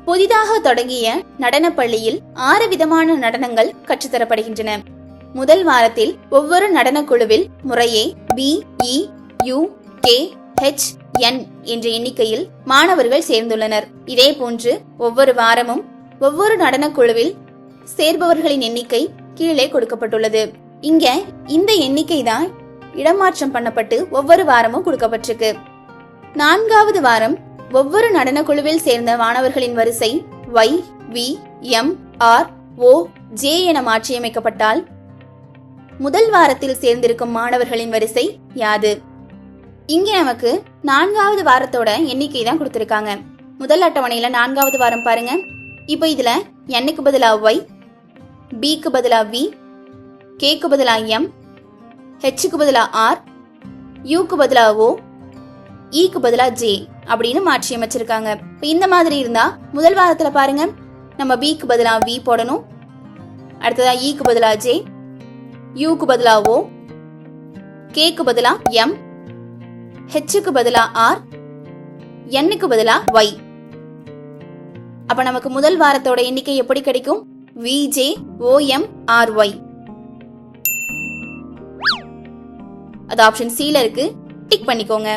புதிதாக தொடங்கிய நடனப் பள்ளியில் 6 விதமான நடனங்கள் கற்றுத்தரப்படுகின்றன. முதல் வாரத்தில் ஒவ்வொரு நடனக் குழுவில் முறையே B, E, U, K, H, N என்ற எண்ணிக்கையில் மாணவர்கள் சேர்ந்துள்ளனர். இதே போன்று ஒவ்வொரு வாரமும் ஒவ்வொரு நடனக் குழுவில் சேர்பவர்களின் எண்ணிக்கை கீழே கொடுக்கப்பட்டுள்ளது. இங்க இந்த எண்ணிக்கை தான் இடமாற்றம் பண்ணப்பட்டு ஒவ்வொரு வாரமும் கொடுக்கப்பட்டிருக்கு. 4வது வாரம் ஒவ்வொரு நடன குழுவில் சேர்ந்த மாணவர்களின் வரிசை Y, V, M, R, O, J என மாற்றியமைக்கப்பட்டால் முதல் வாரத்தில் சேர்ந்திருக்கும் மாணவர்களின் வரிசை யாது? இங்கே நமக்கு 4வது வாரத்தோட எண்ணிக்கை தான் கொடுத்திருக்காங்க. முதல் அட்டவணையில 4வது வாரம் பாருங்க. இப்போ இதுல Nக்கு பதிலா Y, Bக்கு பதிலா V, Kக்கு பதிலா M, Hக்கு பதிலா R, Uக்கு பதிலா O, Eக்கு பதிலா J அப்படின்னு மாற்றி அமைச்சிருக்காங்க. இந்த மாதிரி இருந்தா முதல் வாரத்துல பாருங்க, நம்ம Bக்கு பதிலா V போடணும். அடுத்ததா Eக்கு பதிலா J, Uக்கு பதிலா O, Kக்கு பதிலா M, Hக்கு பதிலா R, Nக்கு பதிலா Y. அப்ப நமக்கு முதல் வாரத்தோட எண்ணிக்கை எப்படி கிடைக்கும்? VJOMRY. அது ஆப்ஷன் C ல இருக்கு. டிக் பண்ணிக்கோங்க.